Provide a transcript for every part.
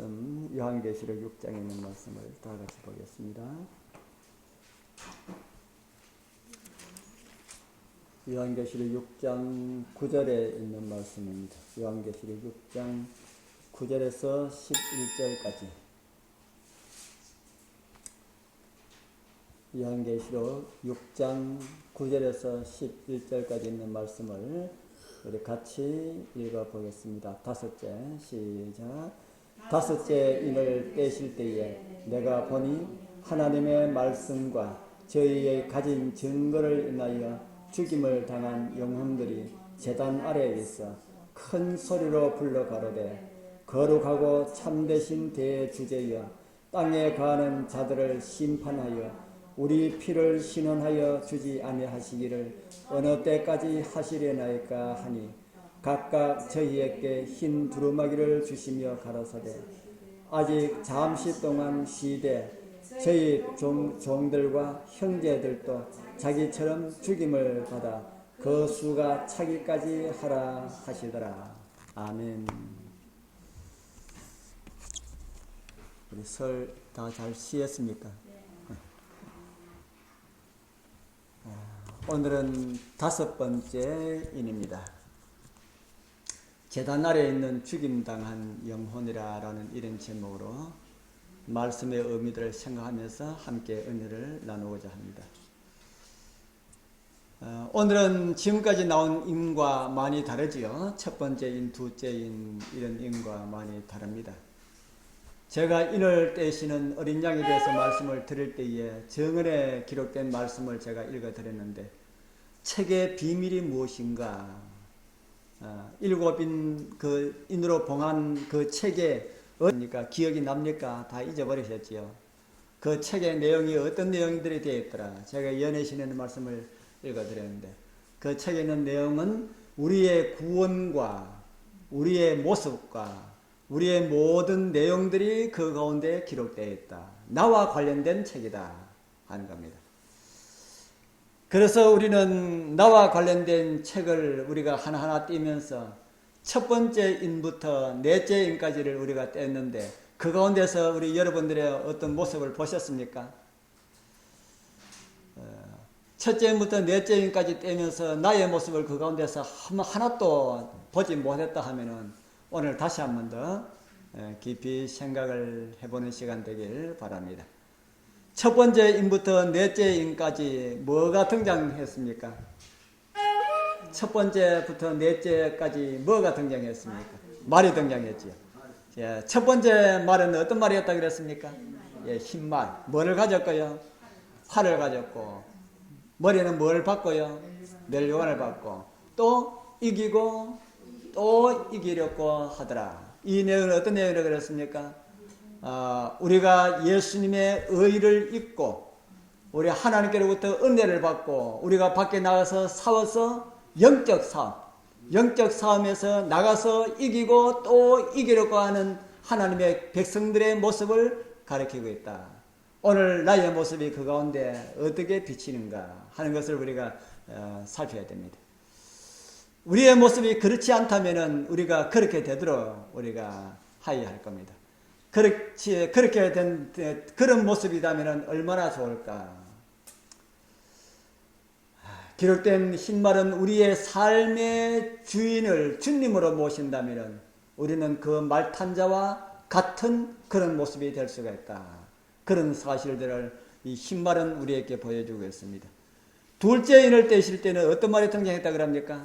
말씀 요한계시록 6장에 있는 말씀을 다 같이 보겠습니다. 요한계시록 6장 9절에 있는 말씀입니다. 요한계시록 6장 9절에서 11절까지. 요한계시록 6장 9절에서 11절까지 있는 말씀을 우리 같이 읽어보겠습니다. 다섯째, 시작. 다섯째 인을 떼실 때에 내가 보니 하나님의 말씀과 저희의 가진 증거를 인하여 죽임을 당한 영혼들이 제단 아래에 있어 큰 소리로 불러 가로되 거룩하고 참되신 대주제여 땅에 거하는 자들을 심판하여 우리 피를 신원하여 주지 아니하시기를 어느 때까지 하시려나이까 하니 각각 저희에게 흰 두루마기를 주시며 가라사대 아직 잠시 동안 쉬되 저희 종들과 형제들도 자기처럼 죽임을 받아 그 수가 차기까지 하라 하시더라. 아멘. 우리 설 다 잘 쉬었습니까? 오늘은 5번째 인입니다. 제단 아래에 있는 죽임당한 영혼이라는 이런 제목으로 말씀의 의미들을 생각하면서 함께 은혜를 나누고자 합니다. 오늘은 지금까지 나온 인과 많이 다르지요. 첫 번째 인, 둘째 인 이런 인과 많이 다릅니다. 제가 인을 떼시는 어린 양에 대해서 말씀을 드릴 때에 정언에 기록된 말씀을 제가 읽어드렸는데 책의 비밀이 무엇인가 7인 그 인으로 봉한 그 책에 어떻습니까? 기억이 납니까? 다 잊어버리셨지요. 그 책의 내용이 어떤 내용들이 되어 있더라. 제가 연애신의 말씀을 읽어드렸는데 그 책에 있는 내용은 우리의 구원과 우리의 모습과 우리의 모든 내용들이 그 가운데 기록되어 있다. 나와 관련된 책이다 하는 겁니다. 그래서 우리는 나와 관련된 책을 우리가 하나하나 띄면서 첫 번째 인부터 넷째 인까지를 우리가 뗐는데 그 가운데서 우리 여러분들의 어떤 모습을 보셨습니까? 첫째 인부터 넷째 인까지 떼면서 나의 모습을 그 가운데서 하나도 보지 못했다 하면은 오늘 다시 한 번 더 깊이 생각을 해보는 시간 되길 바랍니다. 첫 번째 인부터 넷째 인까지 뭐가 등장했습니까? 첫 번째부터 넷째까지 뭐가 등장했습니까? 말이 등장했지요. 첫 번째 말은 어떤 말이었다 그랬습니까? 흰말. 뭐를 가졌고요? 활을 가졌고 머리는 뭘 받고요? 멸류관을 받고 또 이기고 또 이기려고 하더라. 이 내용은 어떤 내용이라고 그랬습니까? 우리가 예수님의 의를 입고 우리 하나님께로부터 은혜를 받고 우리가 밖에 나가서 싸워서 영적 싸움에서 나가서 이기고 또 이기려고 하는 하나님의 백성들의 모습을 가리키고 있다. 오늘 나의 모습이 그 가운데 어떻게 비치는가 하는 것을 우리가 살펴야 됩니다. 우리의 모습이 그렇지 않다면 우리가 그렇게 되도록 우리가 하여야 할 겁니다. 그렇게 된 그런 모습이라면 얼마나 좋을까. 기록된 흰말은 우리의 삶의 주인을 주님으로 모신다면 우리는 그 말탄자와 같은 그런 모습이 될 수가 있다. 그런 사실들을 이 흰말은 우리에게 보여주고 있습니다. 둘째 인을 떼실 때는 어떤 말이 등장했다고 합니까?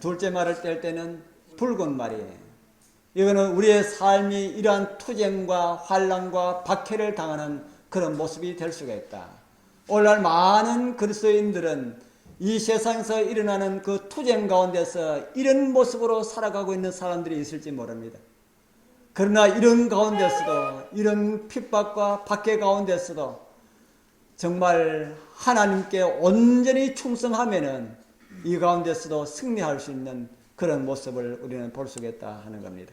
둘째 말을 뗄 때는 붉은 말이에요. 이거는 우리의 삶이 이러한 투쟁과 환난과 박해를 당하는 그런 모습이 될 수가 있다. 오늘날 많은 그리스도인들은 이 세상에서 일어나는 그 투쟁 가운데서 이런 모습으로 살아가고 있는 사람들이 있을지 모릅니다. 그러나 이런 가운데서도 이런 핍박과 박해 가운데서도 정말 하나님께 온전히 충성하면은 이 가운데서도 승리할 수 있는 그런 모습을 우리는 볼 수 있다 하는 겁니다.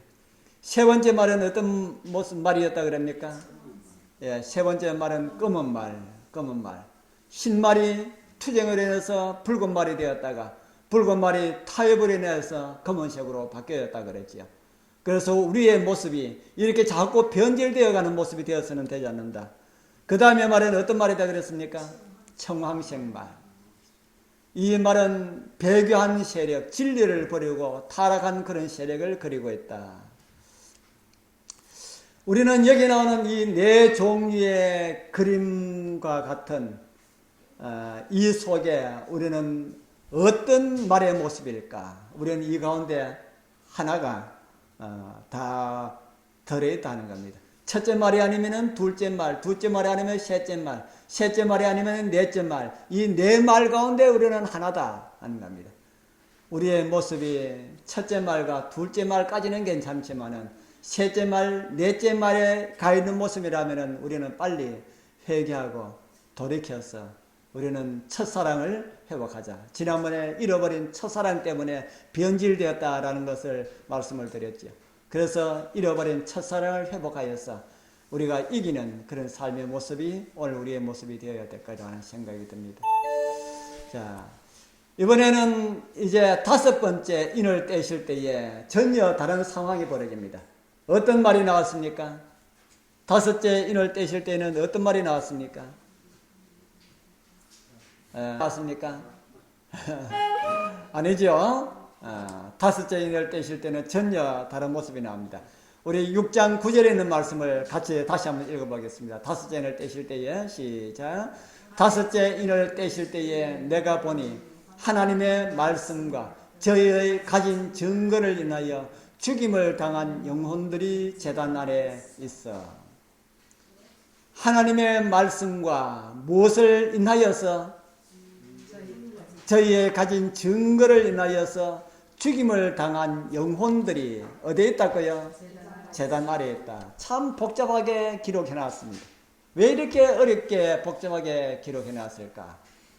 세 번째 말은 어떤 말이었다 그럽니까? 세 번째 말은 검은 말. 흰 말이 투쟁을 인해서 붉은 말이 되었다가 붉은 말이 타협을 인해서 검은색으로 바뀌었다 그랬지요. 그래서 우리의 모습이 이렇게 자꾸 변질되어 가는 모습이 되어서는 되지 않는다. 그 다음에 말은 어떤 말이다 그랬습니까? 청황생말. 이 말은 배교한 세력, 진리를 버리고 타락한 그런 세력을 그리고 있다. 우리는 여기 나오는 이 네 종류의 그림과 같은 이 속에 우리는 어떤 말의 모습일까? 우리는 이 가운데 하나가 다 들어있다는 겁니다. 첫째 말이 아니면 둘째 말, 둘째 말이 아니면 셋째 말, 셋째 말이 아니면 넷째 말, 이 네 말 가운데 우리는 하나다 하는 겁니다. 우리의 모습이 첫째 말과 둘째 말까지는 괜찮지만은 셋째 말, 넷째 말에 가 있는 모습이라면은 우리는 빨리 회개하고 돌이켜서 우리는 첫사랑을 회복하자. 지난번에 잃어버린 첫사랑 때문에 변질되었다라는 것을 말씀을 드렸죠. 그래서 잃어버린 첫사랑을 회복하여서 우리가 이기는 그런 삶의 모습이 오늘 우리의 모습이 되어야 될 거라는 생각이 듭니다. 자, 이번에는 이제 다섯 번째 인을 떼실 때에 전혀 다른 상황이 벌어집니다. 어떤 말이 나왔습니까? 다섯째 인을 떼실 때는 어떤 말이 나왔습니까? 나왔습니까? 아니죠. 다섯째 인을 떼실 때는 전혀 다른 모습이 나옵니다. 우리 6장 9절에 있는 말씀을 같이 다시 한번 읽어보겠습니다. 다섯째 인을 떼실 때에 시작. 다섯째 인을 떼실 때에 내가 보니 하나님의 말씀과 저희의 가진 증거를 인하여 죽임을 당한 영혼들이 제단 아래 있어. 하나님의 말씀과 무엇을 인하여서? 저희의 가진 증거를 인하여서 죽임을 당한 영혼들이 어디에 있다고요? 제단 아래에 있다. 참 복잡하게 기록해놨습니다. 왜 이렇게 어렵게 복잡하게 기록해놨을까?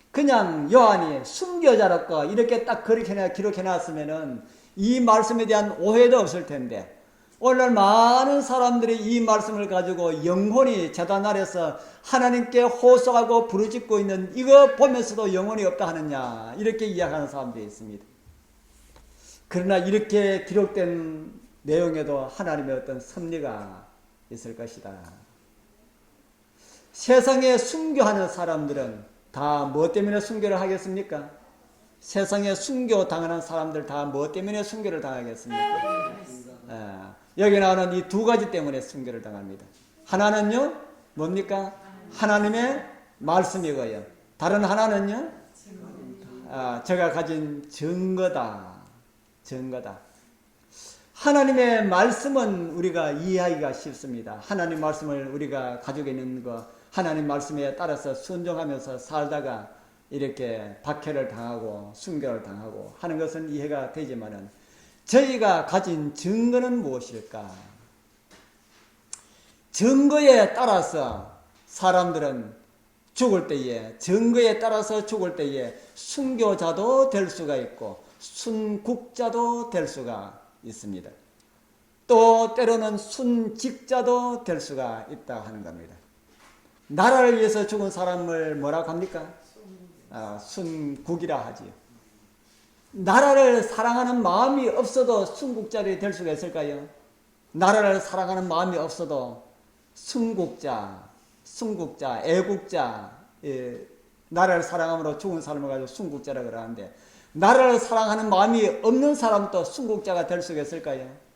그냥 요한이 순교자라고 이렇게 딱 그렇게 기록해놨으면은 이 말씀에 대한 오해도 없을 텐데 오늘날 많은 사람들이 이 말씀을 가지고 영혼이 제단 아래서 하나님께 호소하고 부르짖고 있는 이거 보면서도 영혼이 없다 하느냐 이렇게 이야기하는 사람들이 있습니다. 그러나 이렇게 기록된 내용에도 하나님의 어떤 섭리가 있을 것이다. 세상에 순교하는 사람들은 다 뭐 때문에 순교를 하겠습니까? 세상에 순교 당하는 사람들 다 뭐 때문에 순교를 당하겠습니까? 여기 나오는 이 두 가지 때문에 순교를 당합니다. 하나는요, 뭡니까? 하나님의 말씀이고요. 다른 하나는요, 제가 가진 증거다. 증거다. 하나님의 말씀은 우리가 이해하기가 쉽습니다. 하나님 말씀을 우리가 가지고 있는 거, 하나님 말씀에 따라서 순종하면서 살다가 이렇게 박해를 당하고 순교를 당하고 하는 것은 이해가 되지만은 저희가 가진 증거는 무엇일까? 증거에 따라서 사람들은 죽을 때에 증거에 따라서 죽을 때에 순교자도 될 수가 있고 순국자도 될 수가 있습니다. 또 때로는 순직자도 될 수가 있다 하는 겁니다. 나라를 위해서 죽은 사람을 뭐라고 합니까? 순국이라 하지요. 나라를 사랑하는 마음이 없어도 순국자들이 될 수가 있을까요? 나라를 사랑하는 마음이 없어도 순국자, 애국자, 나라를 사랑함으로 죽은 사람을 가지고 순국자라고 그러는데 나라를 사랑하는 마음이 없는 사람도 순국자가 될 수가 있을까요?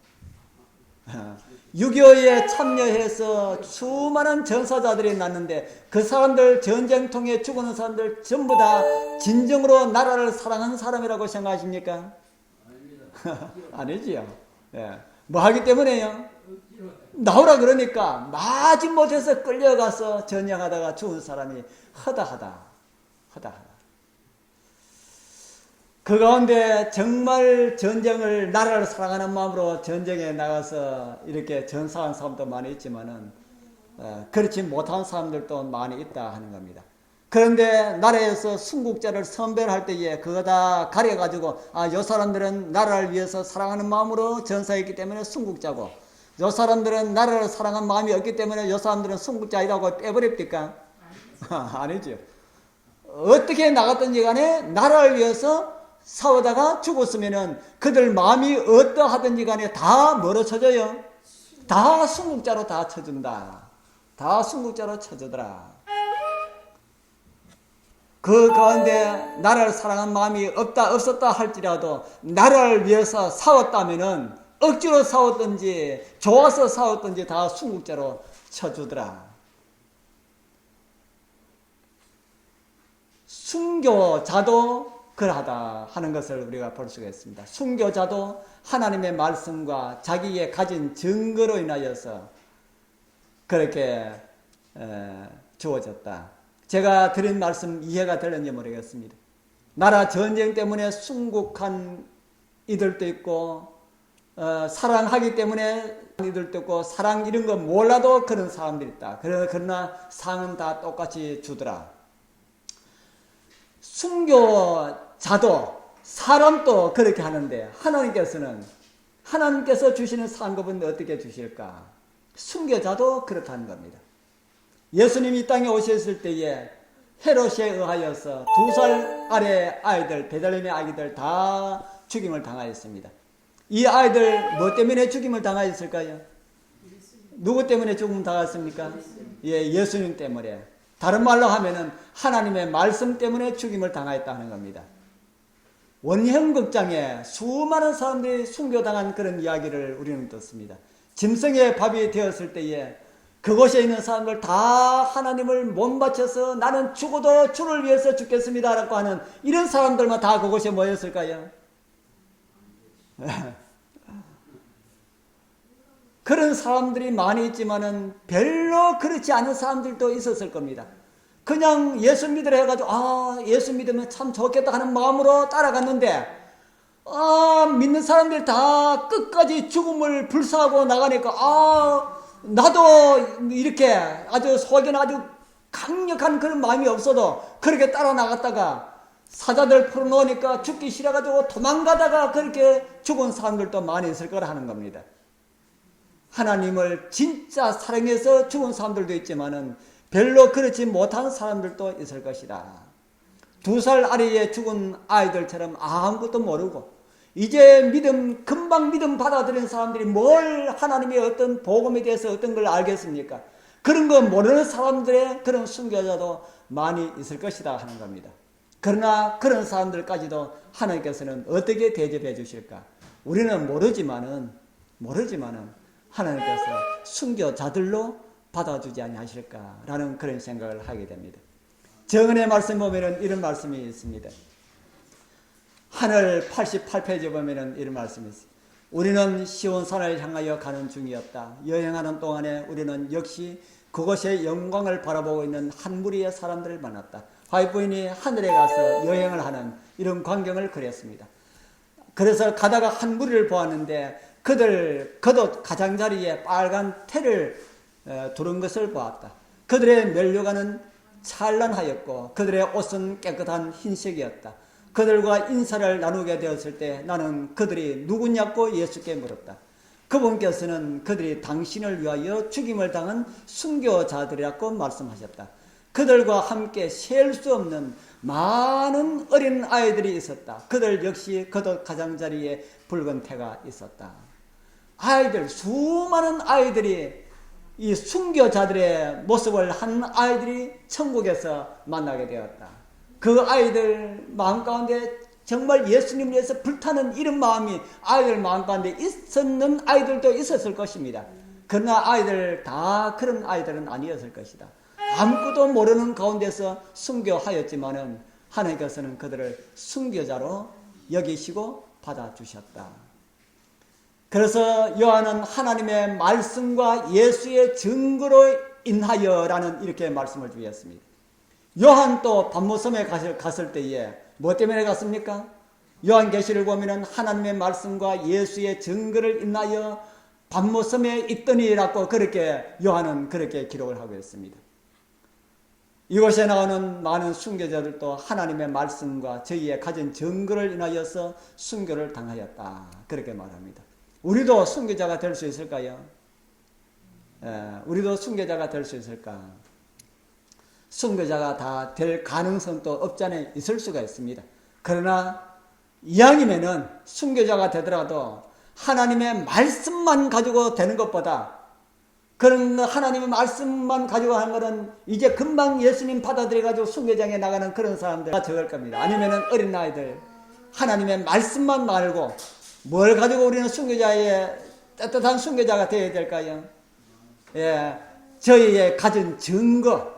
6.25에 참여해서 수많은 전사자들이 났는데 그 사람들 전쟁통에 죽은 사람들 전부 다 진정으로 나라를 사랑하는 사람이라고 생각하십니까? 아니지요. 뭐 하기 때문에요? 나오라 그러니까 마지못해서 끌려가서 전쟁하다가 죽은 사람이 허다하다. 그 가운데 정말 전쟁을 나라를 사랑하는 마음으로 전쟁에 나가서 이렇게 전사한 사람도 많이 있지만은 그렇지 못한 사람들도 많이 있다 하는 겁니다. 그런데 나라에서 순국자를 선별할 때에 그거 다 가려가지고 요 사람들은 나라를 위해서 사랑하는 마음으로 전사했기 때문에 순국자고 요 사람들은 나라를 사랑하는 마음이 없기 때문에 요 사람들은 순국자이라고 빼버립니까? 아니죠. 어떻게 나갔든지 간에 나라를 위해서 싸우다가 죽었으면은 그들 마음이 어떠하든지 간에 다 뭐로 쳐져요? 다 순국자로 다 쳐준다. 다 순국자로 쳐주더라. 그 가운데 나를 사랑한 마음이 없었다 할지라도 나를 위해서 싸웠다면은 억지로 싸웠든지 좋아서 싸웠든지 다 순국자로 쳐주더라. 순교자도 그러하다 하는 것을 우리가 볼 수가 있습니다. 순교자도 하나님의 말씀과 자기의 가진 증거로 인하여서 그렇게 주어졌다. 제가 드린 말씀 이해가 되는지 모르겠습니다. 나라 전쟁 때문에 순국한 이들도 있고 사랑하기 때문에 이들도 있고 사랑 이런 거 몰라도 그런 사람들이 있다. 그러나 상은 다 똑같이 주더라. 순교자도 사람도 그렇게 하는데 하나님께서 주시는 상급은 어떻게 주실까? 순교자도 그렇다는 겁니다. 예수님이 이 땅에 오셨을 때에 헤롯에 의하여서 2살 아래 아이들, 베들레헴의 아이들 다 죽임을 당하였습니다. 이 아이들 뭐 때문에 죽임을 당하였을까요? 누구 때문에 죽임을 당했습니까? 예수님 때문에. 다른 말로 하면은 하나님의 말씀 때문에 죽임을 당하였다 하는 겁니다. 원형극장에 수많은 사람들이 순교당한 그런 이야기를 우리는 듣습니다. 짐승의 밥이 되었을 때에 그곳에 있는 사람들 다 하나님을 못 바쳐서 나는 죽어도 주를 위해서 죽겠습니다 라고 하는 이런 사람들만 다 그곳에 모였을까요? 그런 사람들이 많이 있지만은 별로 그렇지 않은 사람들도 있었을 겁니다. 그냥 예수 믿으라 해가지고 예수 믿으면 참 좋겠다 하는 마음으로 따라갔는데 믿는 사람들 다 끝까지 죽음을 불사하고 나가니까 나도 이렇게 아주 속에는 아주 강력한 그런 마음이 없어도 그렇게 따라 나갔다가 사자들 풀어놓으니까 죽기 싫어가지고 도망가다가 그렇게 죽은 사람들도 많이 있을 거라 하는 겁니다. 하나님을 진짜 사랑해서 죽은 사람들도 있지만은 별로 그렇지 못한 사람들도 있을 것이다. 2살 아래에 죽은 아이들처럼 아무것도 모르고 이제 금방 믿음 받아들인 사람들이 뭘 하나님의 어떤 복음에 대해서 어떤 걸 알겠습니까? 그런 거 모르는 사람들의 그런 순교자도 많이 있을 것이다 하는 겁니다. 그러나 그런 사람들까지도 하나님께서는 어떻게 대접해 주실까? 우리는 모르지만은 하나님께서 순교자들로 받아주지 아니하실까라는 그런 생각을 하게 됩니다. 정은의 말씀 보면은 이런 말씀이 있습니다. 하늘 88페이지 보면은 이런 말씀이 있습니다. 우리는 시온산을 향하여 가는 중이었다. 여행하는 동안에 우리는 역시 그곳의 영광을 바라보고 있는 한 무리의 사람들을 만났다. 화이트부인이 하늘에 가서 여행을 하는 이런 광경을 그렸습니다. 그래서 가다가 한 무리를 보았는데 그들 겉옷 가장자리에 빨간 테를 두른 것을 보았다. 그들의 면류관은 찬란하였고 그들의 옷은 깨끗한 흰색이었다. 그들과 인사를 나누게 되었을 때 나는 그들이 누구냐고 예수께 물었다. 그분께서는 그들이 당신을 위하여 죽임을 당한 순교자들이라고 말씀하셨다. 그들과 함께 셀 수 없는 많은 어린 아이들이 있었다. 그들 역시 겉옷 가장자리에 붉은 태가 있었다. 수많은 아이들이 이 순교자들의 모습을 한 아이들이 천국에서 만나게 되었다. 그 아이들 마음 가운데 정말 예수님을 위해서 불타는 이런 마음이 아이들 마음 가운데 있었는 아이들도 있었을 것입니다. 그러나 그런 아이들은 아니었을 것이다. 아무것도 모르는 가운데서 순교하였지만은 하나님께서는 그들을 순교자로 여기시고 받아주셨다. 그래서 요한은 하나님의 말씀과 예수의 증거로 인하여라는 이렇게 말씀을 주었습니다. 요한 또 반모섬에 갔을 때에 뭐 때문에 갔습니까? 요한계시를 보면은 하나님의 말씀과 예수의 증거를 인하여 반모섬에 있더니라고 그렇게 요한은 그렇게 기록을 하고 있습니다. 이곳에 나오는 많은 순교자들도 하나님의 말씀과 저희의 가진 증거를 인하여서 순교를 당하였다. 그렇게 말합니다. 우리도 순교자가 될 수 있을까요? 우리도 순교자가 될 수 있을까? 순교자가 다 될 가능성도 없지 않아 있을 수가 있습니다. 그러나 이왕이면은 순교자가 되더라도 하나님의 말씀만 가지고 되는 것보다 그런 하나님의 말씀만 가지고 하는 거는 이제 금방 예수님 받아들여가지고 순교장에 나가는 그런 사람들 적을 겁니다. 아니면은 어린 아이들 하나님의 말씀만 말고 뭘 가지고 우리는 순교자의 따뜻한 순교자가 되어야 될까요? 예, 저희의 가진 증거,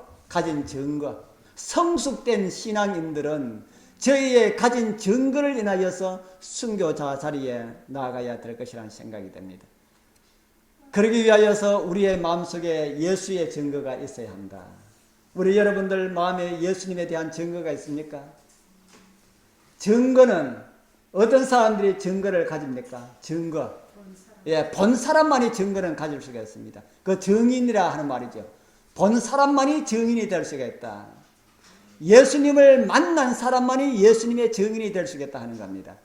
성숙된 신앙인들은 저희의 가진 증거를 인하여서 순교자 자리에 나아가야 될 것이라는 생각이 듭니다. 그러기 위하여서 우리의 마음속에 예수의 증거가 있어야 한다. 우리 여러분들 마음에 예수님에 대한 증거가 있습니까? 증거는 어떤 사람들이 증거를 가집니까? 증거. 예, 본 사람만이 증거는 가질 수가 있습니다. 그 증인이라 하는 말이죠. 본 사람만이 증인이 될 수가 있다. 예수님을 만난 사람만이 예수님의 증인이 될 수 있겠다 하는 겁니다.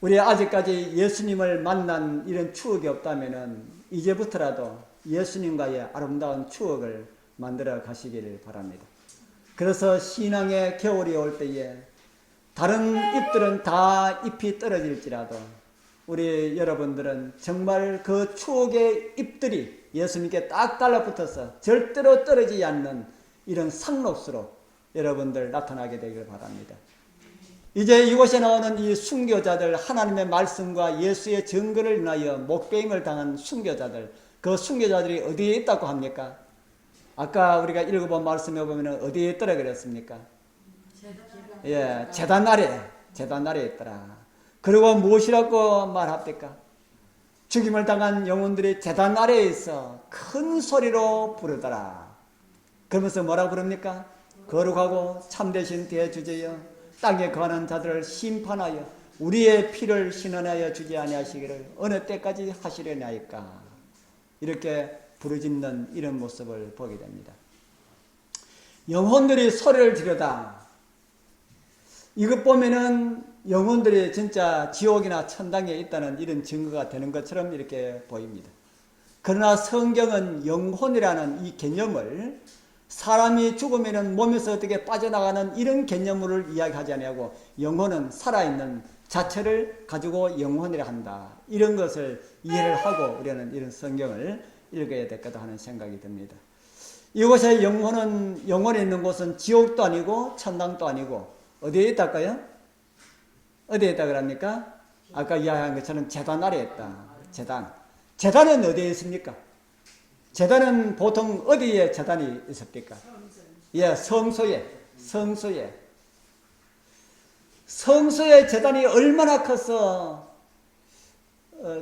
우리 아직까지 예수님을 만난 이런 추억이 없다면은 이제부터라도 예수님과의 아름다운 추억을 만들어 가시기를 바랍니다. 그래서 신앙의 겨울이 올 때에 다른 잎들은 다 잎이 떨어질지라도 우리 여러분들은 정말 그 추억의 잎들이 예수님께 딱 달라붙어서 절대로 떨어지지 않는 이런 상록수로 여러분들 나타나게 되길 바랍니다. 이제 이곳에 나오는 이 순교자들, 하나님의 말씀과 예수의 증거를 인하여 목배임을 당한 순교자들, 그 순교자들이 어디에 있다고 합니까? 아까 우리가 읽어본 말씀에 보면 어디에 있더라 그랬습니까? 예, 제단 아래에 있더라. 그리고 무엇이라고 말합니까? 죽임을 당한 영혼들이 제단 아래에 있어 큰 소리로 부르더라. 그러면서 뭐라 부릅니까? 거룩하고 참되신 대주제여 땅에 거하는 자들을 심판하여 우리의 피를 신원하여 주지 아니하시기를 어느 때까지 하시려나이까. 이렇게 부르짖는 이런 모습을 보게 됩니다. 영혼들이 소리를 지르다. 이것 보면은 영혼들이 진짜 지옥이나 천당에 있다는 이런 증거가 되는 것처럼 이렇게 보입니다. 그러나 성경은 영혼이라는 이 개념을 사람이 죽으면 몸에서 어떻게 빠져나가는 이런 개념을 이야기하지 아니하고 영혼은 살아있는 자체를 가지고 영혼이라 한다. 이런 것을 이해를 하고 우리는 이런 성경을 읽어야 될 거다 하는 생각이 듭니다. 이곳에 영혼이 있는 곳은 지옥도 아니고 천당도 아니고 어디에 있다까요? 어디에 있다 그럽니까? 아까 이야기한 것처럼 제단 아래에 있다. 제단은 어디에 있습니까? 제단은 보통 어디에 제단이 있습니까? 예, 성소에 제단이 얼마나 커서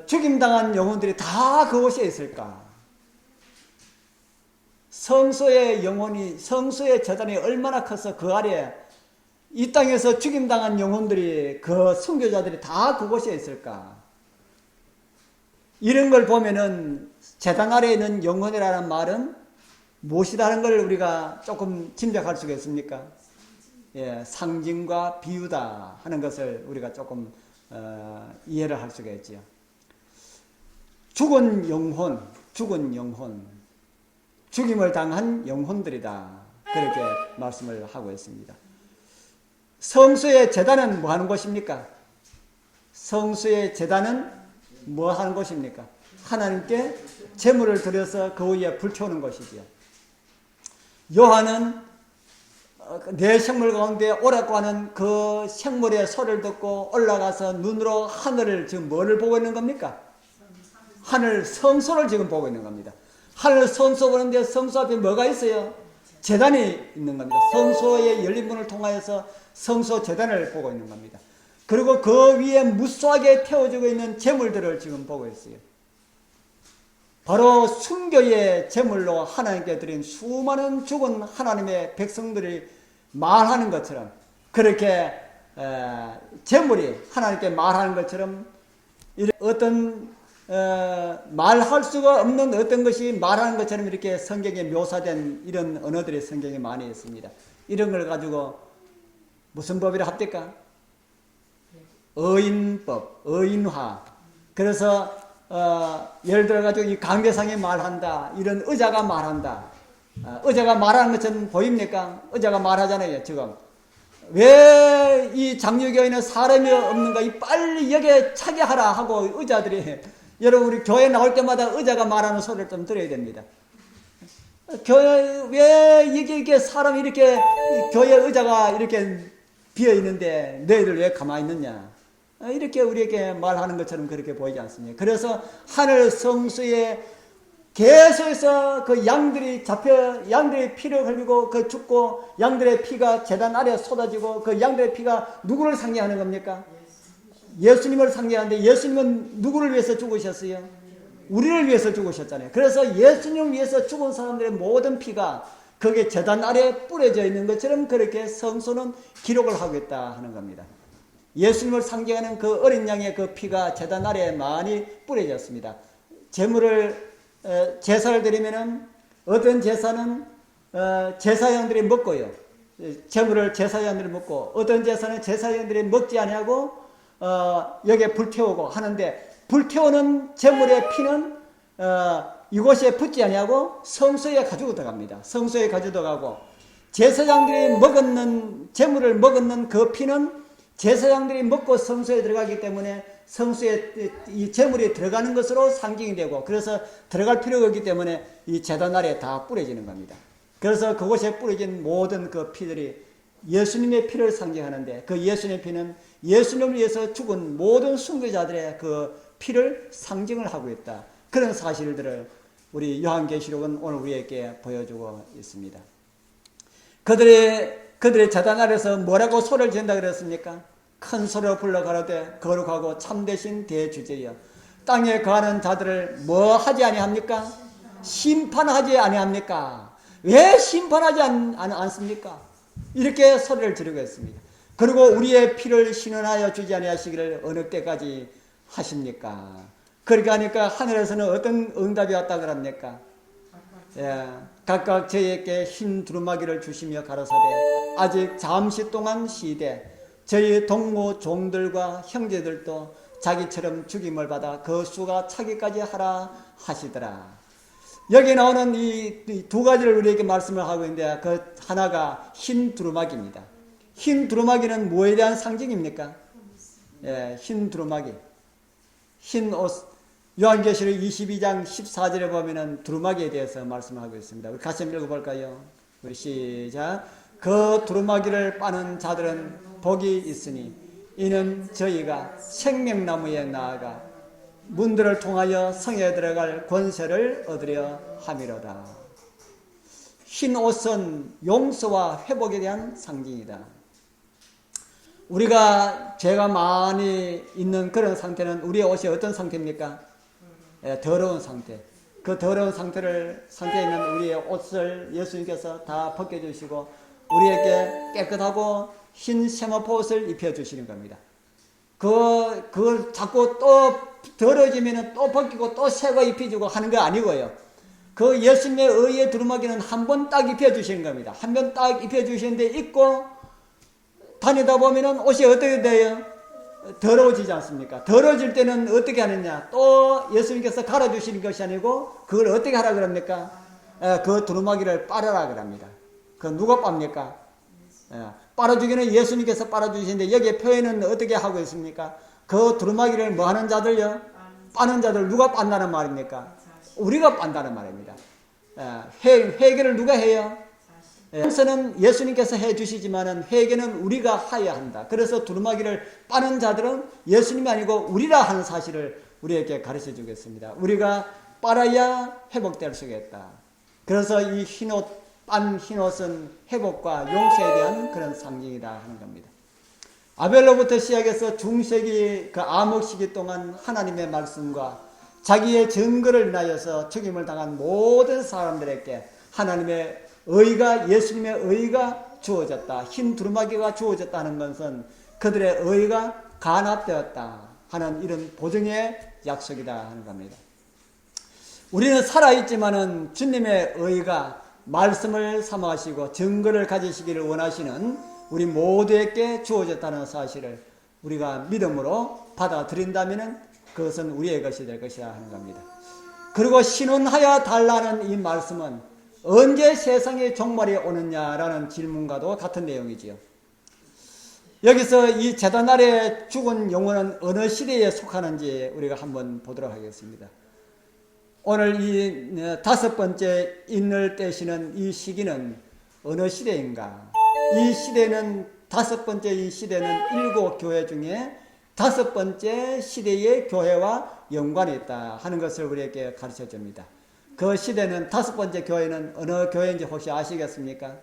죽임당한 영혼들이 다 그곳에 있을까? 성소의 제단이 얼마나 커서 그 아래에 이 땅에서 죽임당한 영혼들이 그 순교자들이 다 그곳에 있을까? 이런 걸 보면은 제단 아래에 있는 영혼이라는 말은 무엇이라는 걸 우리가 조금 짐작할 수가 있습니까? 예, 상징과 비유다 하는 것을 우리가 조금 이해를 할 수가 있지요. 죽은 영혼, 죽임을 당한 영혼들이다. 그렇게 말씀을 하고 있습니다. 성수의 제단은 뭐 하는 곳입니까? 성수의 제단은 뭐 하는 곳입니까? 하나님께 제물을 드려서 그 위에 불태우는 것이지요. 요한은 내 생물 가운데 오라고 하는 그 생물의 소리를 듣고 올라가서 눈으로 하늘을 지금 뭐를 보고 있는 겁니까? 하늘 성소를 지금 보고 있는 겁니다. 하늘 성소 보는데 성소 앞에 뭐가 있어요? 제단이 있는 겁니다. 성소의 열린 문을 통하여서 성소 제단을 보고 있는 겁니다. 그리고 그 위에 무수하게 태워지고 있는 제물들을 지금 보고 있어요. 바로 순교의 제물로 하나님께 드린 수많은 죽은 하나님의 백성들이 말하는 것처럼 그렇게 제물이 하나님께 말하는 것처럼 어떤 말할 수가 없는 어떤 것이 말하는 것처럼 이렇게 성경에 묘사된 이런 언어들이 성경에 많이 있습니다. 이런 걸 가지고 무슨 법이라 합니까? 어인법, 어인화. 그래서 예를 들어 가지고 이 강대상이 말한다. 이런 의자가 말한다. 의자가 말하는 것처럼 보입니까? 의자가 말하잖아요. 지금 왜 이 장로교회는 사람이 없는가? 이 빨리 여기에 차게 하라 하고 의자들이, 여러분 우리 교회 나올 때마다 의자가 말하는 소리를 좀 들어야 됩니다. 교회 왜 이게 사람이 이렇게 교회 의자가 이렇게 비어 있는데 너희들 왜 가만히 있느냐? 이렇게 우리에게 말하는 것처럼 그렇게 보이지 않습니까? 그래서 하늘 성수에 계속해서 그 양들이 양들의 피를 흘리고 그 죽고 양들의 피가 제단 아래 쏟아지고 그 양들의 피가 누구를 상징하는 겁니까? 예수님을 상징하는데 예수님은 누구를 위해서 죽으셨어요? 우리를 위해서 죽으셨잖아요. 그래서 예수님을 위해서 죽은 사람들의 모든 피가 거기에 제단 아래 뿌려져 있는 것처럼 그렇게 성소는 기록을 하고 있다 하는 겁니다. 예수님을 상징하는 그 어린 양의 그 피가 제단 아래에 많이 뿌려졌습니다. 제사를 드리면은 어떤 제사는 제사장들이 먹고요. 제물을 제사장들이 먹고 어떤 제사는 제사장들이 먹지 아니하고 여기에 불태우고 하는데 불태우는 제물의 피는 이곳에 붙지 아니하고 성소에 가지고 들어갑니다. 성소에 가지고 들어가고 제사장들이 먹었는 제물을 먹었는 그 피는 제사장들이 먹고 성소에 들어가기 때문에 성수에 이 제물이 들어가는 것으로 상징이 되고 그래서 들어갈 필요가 없기 때문에 이 제단 아래에 다 뿌려지는 겁니다. 그래서 그곳에 뿌려진 모든 그 피들이 예수님의 피를 상징하는데 그 예수님의 피는 예수님을 위해서 죽은 모든 순교자들의 그 피를 상징을 하고 있다. 그런 사실들을 우리 요한계시록은 오늘 우리에게 보여주고 있습니다. 그들의 제단 아래에서 뭐라고 소리를 지른다 그랬습니까? 큰 소리로 불러 가로되 거룩하고 참되신 대주제여 땅에 거하는 자들을 뭐 하지 아니합니까? 심판하지 아니합니까? 왜 심판하지 않습니까? 이렇게 소리를 지르고 있습니다. 그리고 우리의 피를 신원하여 주지 아니하시기를 어느 때까지 하십니까? 그렇게 하니까 하늘에서는 어떤 응답이 왔다 그럽니까? 각각 저희에게 흰 두루마기를 주시며 가로사대 아직 잠시 동안 쉬되 저희 동무 종들과 형제들도 자기처럼 죽임을 받아 그 수가 차기까지 하라 하시더라. 여기 나오는 이 두 가지를 우리에게 말씀을 하고 있는데 그 하나가 흰 두루마기입니다. 흰 두루마기는 뭐에 대한 상징입니까? 흰 두루마기. 흰 옷. 요한계시록 22장 14절에 보면은 두루마기에 대해서 말씀하고 있습니다. 우리 같이 한번 읽어볼까요? 우리 시작. 그 두루마기를 빠는 자들은 복이 있으니 이는 저희가 생명나무에 나아가 문들을 통하여 성에 들어갈 권세를 얻으려 함이로다. 흰 옷은 용서와 회복에 대한 상징이다. 우리가 죄가 많이 있는 그런 상태는 우리의 옷이 어떤 상태입니까? 더러운 상태. 그 더러운 상태에 있는 우리의 옷을 예수님께서 다 벗겨주시고 우리에게 깨끗하고 흰 세마포 옷을 입혀주시는 겁니다. 그걸 자꾸 또 더러워지면 또 벗기고 또 새 거 입혀주고 하는 거 아니고요. 그 예수님의 의의 두루마기는 한 번 딱 입혀주시는 겁니다. 한 번 딱 입혀주시는데 입고 다니다 보면은 옷이 어떻게 돼요? 더러워지지 않습니까? 더러워질 때는 어떻게 하느냐? 또 예수님께서 갈아주시는 것이 아니고 그걸 어떻게 하라 그럽니까? 그 두루마기를 빨아라 그럽니다. 그 누가 빱니까? 빨아주기는 예수님께서 빨아주시는데 여기에 표현은 어떻게 하고 있습니까? 그 두루마기를 뭐 하는 자들요? 빠는 자들 누가 빤다는 말입니까? 우리가 빤다는 말입니다. 회개를 누가 해요? 용서는 예수님께서 해주시지만은 회개는 우리가 하여야 한다. 그래서 두루마기를 빠는 자들은 예수님이 아니고 우리라 하는 사실을 우리에게 가르쳐 주겠습니다. 우리가 빨아야 회복될 수 있다. 그래서 이 흰옷, 빤 흰옷은 회복과 용서에 대한 그런 상징이다 하는 겁니다. 아벨로부터 시작해서 중세기 그 암흑 시기 동안 하나님의 말씀과 자기의 증거를 인하여서 죽임을 당한 모든 사람들에게 하나님의 의가, 예수님의 의가 주어졌다. 흰 두루마기가 주어졌다는 것은 그들의 의가 간합되었다 하는 이런 보증의 약속이다 하는 겁니다. 우리는 살아있지만은 주님의 의가 말씀을 삼아하시고 증거를 가지시기를 원하시는 우리 모두에게 주어졌다는 사실을 우리가 믿음으로 받아들인다면 그것은 우리의 것이 될 것이다 하는 겁니다. 그리고 신원하여 달라는 이 말씀은 언제 세상의 종말이 오느냐라는 질문과도 같은 내용이지요. 여기서 이 제단 아래 죽은 영혼은 어느 시대에 속하는지 우리가 한번 보도록 하겠습니다. 오늘 이 다섯 번째 인을 떼시는 이 시기는 어느 시대인가? 이 시대는 다섯 번째 이 시대는 일곱 교회 중에 다섯 번째 시대의 교회와 연관이 있다 하는 것을 우리에게 가르쳐 줍니다. 그 시대는 다섯 번째 교회는 어느 교회인지 혹시 아시겠습니까?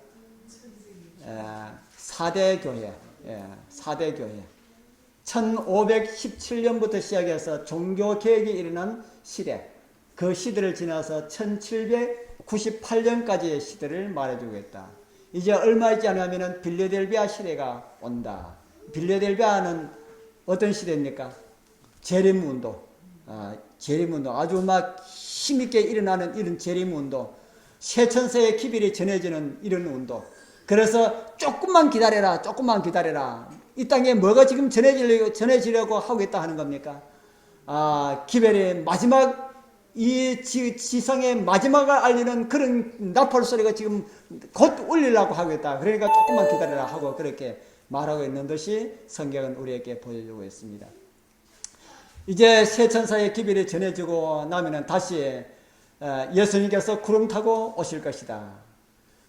4대 교회. 4대 교회. 1517년부터 시작해서 종교개혁이 일어난 시대. 그 시대를 지나서 1798년까지의 시대를 말해주고 있다. 이제 얼마 있지 않으면 빌레델비아 시대가 온다. 빌레델비아는 어떤 시대입니까? 재림운동. 재림운동. 아주 막 힘있게 일어나는 이런 재림운동. 새천사의 기별이 전해지는 이런 운동. 그래서 조금만 기다려라. 조금만 기다려라. 이 땅에 뭐가 지금 전해지려고 하고 있다 하는 겁니까? 기별의 마지막 이 지성의 마지막을 알리는 그런 나팔 소리가 지금 곧 울리려고 하고 있다. 그러니까 조금만 기다려라 하고 그렇게 말하고 있는 듯이 성경은 우리에게 보여주고 있습니다. 이제 새천사의 기별이 전해지고 나면은 다시 예수님께서 구름 타고 오실 것이다.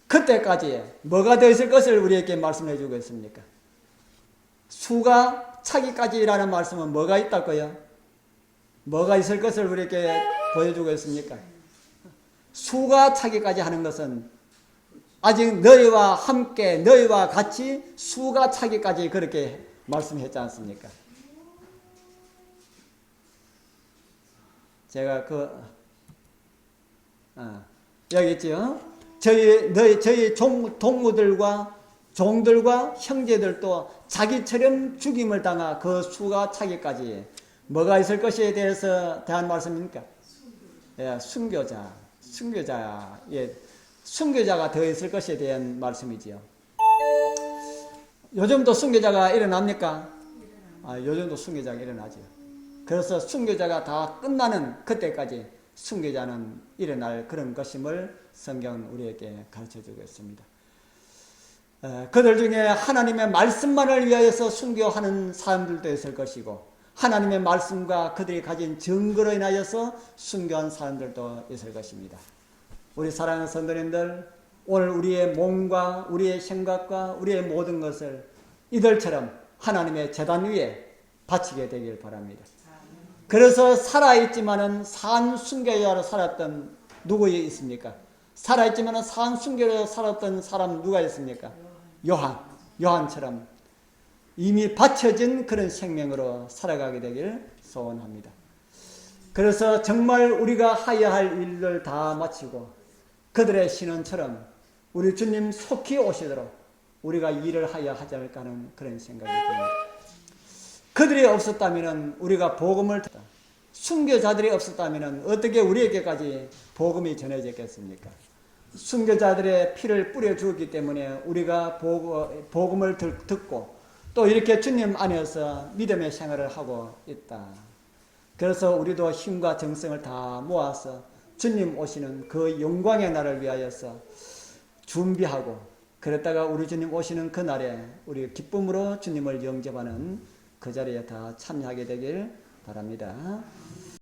그때까지 뭐가 되어 있을 것을 우리에게 말씀해 주고 있습니까? 수가 차기까지라는 말씀은 뭐가 있다고요? 뭐가 있을 것을 우리에게 보여주고 있습니까? 수가 차기까지 하는 것은 아직 너희와 함께 너희와 같이 수가 차기까지 그렇게 말씀했지 않습니까? 제가 여기 있죠. 저희 동무들과 종들과 형제들도 자기처럼 죽임을 당한 그 수가 차기까지 뭐가 있을 것에 대한 말씀입니까? 순교자. 순교자가 더 있을 것에 대한 말씀이지요. 요즘도 순교자가 일어납니까? 요즘도 순교자가 일어나죠. 그래서 순교자가 다 끝나는 그때까지 순교자는 일어날 그런 것임을 성경은 우리에게 가르쳐주고 있습니다. 그들 중에 하나님의 말씀만을 위하여서 순교하는 사람들도 있을 것이고 하나님의 말씀과 그들이 가진 증거로 인하여서 순교한 사람들도 있을 것입니다. 우리 사랑하는 성도님들, 오늘 우리의 몸과 우리의 생각과 우리의 모든 것을 이들처럼 하나님의 제단 위에 바치게 되길 바랍니다. 그래서 살아있지만은 산 순교자로 살았던 누구 있습니까? 살아있지만은 산 순교자로 살았던 사람 누가 있습니까? 요한처럼 이미 바쳐진 그런 생명으로 살아가게 되길 소원합니다. 그래서 정말 우리가 하여야 할 일을 다 마치고 그들의 신원처럼 우리 주님 속히 오시도록 우리가 일을 하여야 하지 않을까 하는 그런 생각이 듭니다. 그들이 없었다면 우리가 복음을 순교자들이 없었다면 어떻게 우리에게까지 복음이 전해졌겠습니까? 순교자들의 피를 뿌려주었기 때문에 우리가 복음을 듣고 또 이렇게 주님 안에서 믿음의 생활을 하고 있다. 그래서 우리도 힘과 정성을 다 모아서 주님 오시는 그 영광의 날을 위하여서 준비하고 그랬다가 우리 주님 오시는 그 날에 우리 기쁨으로 주님을 영접하는 그 자리에 다 참여하게 되길 바랍니다.